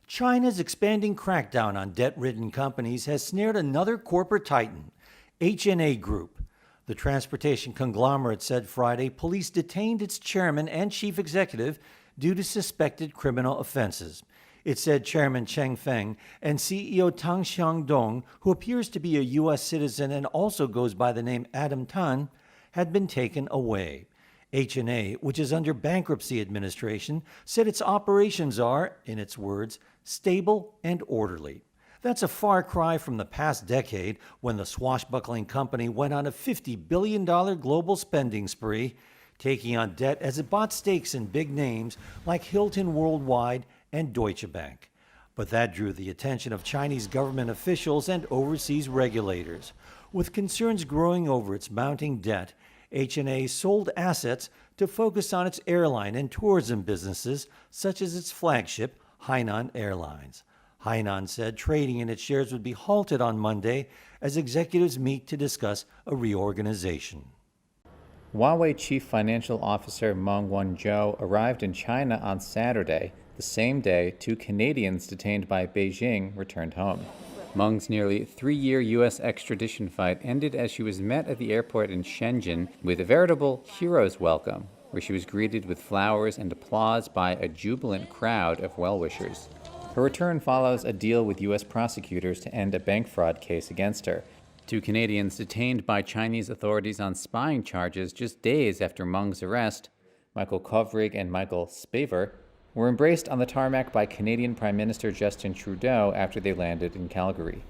China's expanding crackdown on debt-ridden companies has snared another corporate titan, HNA Group. The transportation conglomerate said Friday police detained its chairman and chief executive due to suspected criminal offenses. It said Chairman Cheng Feng and CEO Tang Xiangdong, who appears to be a U.S. citizen and also goes by the name Adam Tan, had been taken away. HNA, which is under bankruptcy administration, said its operations are, in its words, stable and orderly. That's a far cry from the past decade when the swashbuckling company went on a $50 billion global spending spree, taking on debt as it bought stakes in big names like Hilton Worldwide and Deutsche Bank. But that drew the attention of Chinese government officials and overseas regulators. With concerns growing over its mounting debt, HNA sold assets to focus on its airline and tourism businesses, such as its flagship, Hainan Airlines. Hainan said trading in its shares would be halted on Monday as executives meet to discuss a reorganization. Huawei Chief Financial Officer Meng Wanzhou arrived in China on Saturday, the same day 2 Canadians detained by Beijing returned home. Meng's nearly 3-year U.S. extradition fight ended as she was met at the airport in Shenzhen with a veritable hero's welcome, where she was greeted with flowers and applause by a jubilant crowd of well-wishers. Her return follows a deal with U.S. prosecutors to end a bank fraud case against her. 2 Canadians detained by Chinese authorities on spying charges just days after Meng's arrest, Michael Kovrig and Michael Spavor, were embraced on the tarmac by Canadian Prime Minister Justin Trudeau after they landed in Calgary.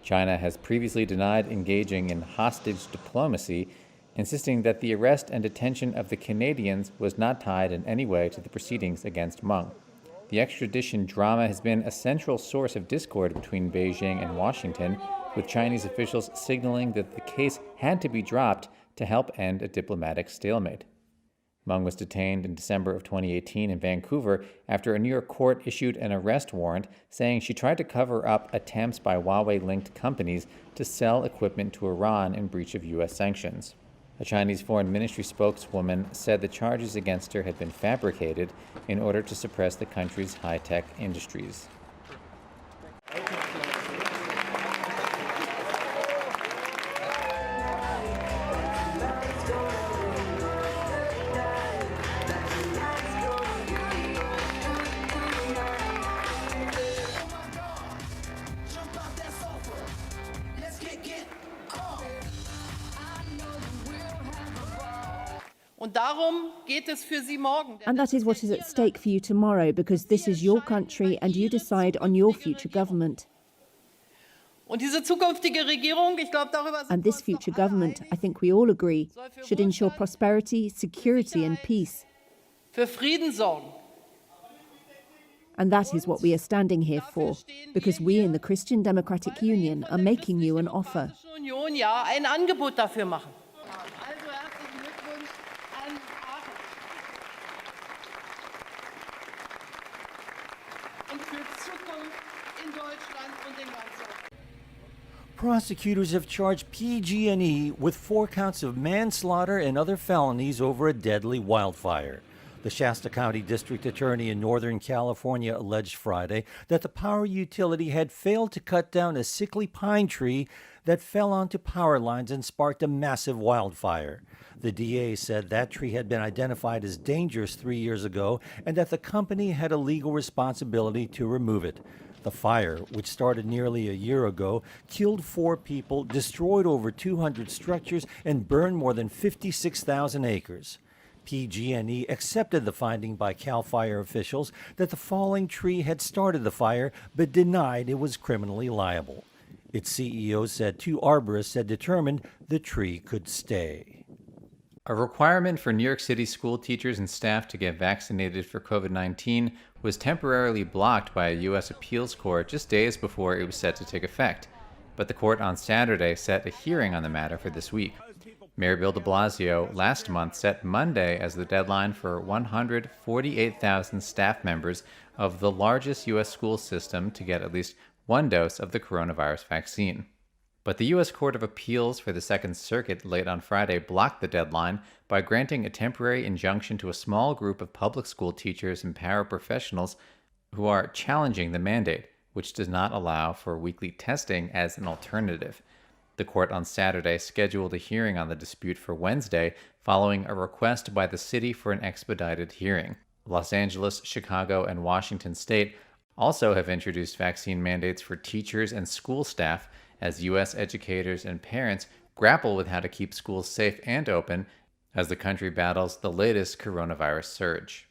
China has previously denied engaging in hostage diplomacy, insisting that the arrest and detention of the Canadians was not tied in any way to the proceedings against Meng. The extradition drama has been a central source of discord between Beijing and Washington, with Chinese officials signaling that the case had to be dropped to help end a diplomatic stalemate. Meng was detained in December of 2018 in Vancouver after a New York court issued an arrest warrant saying she tried to cover up attempts by Huawei-linked companies to sell equipment to Iran in breach of U.S. sanctions. A Chinese Foreign Ministry spokeswoman said the charges against her had been fabricated in order to suppress the country's high-tech industries. And that is what is at stake for you tomorrow, because this is your country and you decide on your future government. And this future government, I think we all agree, should ensure prosperity, security and peace. And that is what we are standing here for, because we in the Christian Democratic Union are making you an offer. Prosecutors have charged PG&E with 4 counts of manslaughter and other felonies over a deadly wildfire. The Shasta County District Attorney in Northern California alleged Friday that the power utility had failed to cut down a sickly pine tree that fell onto power lines and sparked a massive wildfire. The DA said that tree had been identified as dangerous 3 years ago and that the company had a legal responsibility to remove it. The fire, which started nearly a year ago, killed 4 people, destroyed over 200 structures, and burned more than 56,000 acres. PG&E accepted the finding by CAL FIRE officials that the falling tree had started the fire, but denied it was criminally liable. Its CEO said 2 arborists had determined the tree could stay. A requirement for New York City school teachers and staff to get vaccinated for COVID-19 was temporarily blocked by a U.S. appeals court just days before it was set to take effect. But the court on Saturday set a hearing on the matter for this week. Mayor Bill de Blasio last month set Monday as the deadline for 148,000 staff members of the largest U.S. school system to get at least 1 dose of the coronavirus vaccine. But the U.S. Court of Appeals for the Second Circuit late on Friday blocked the deadline by granting a temporary injunction to a small group of public school teachers and paraprofessionals who are challenging the mandate, which does not allow for weekly testing as an alternative. The court on Saturday scheduled a hearing on the dispute for Wednesday, following a request by the city for an expedited hearing. Los Angeles, Chicago, and Washington State also have introduced vaccine mandates for teachers and school staff as U.S. educators and parents grapple with how to keep schools safe and open as the country battles the latest coronavirus surge.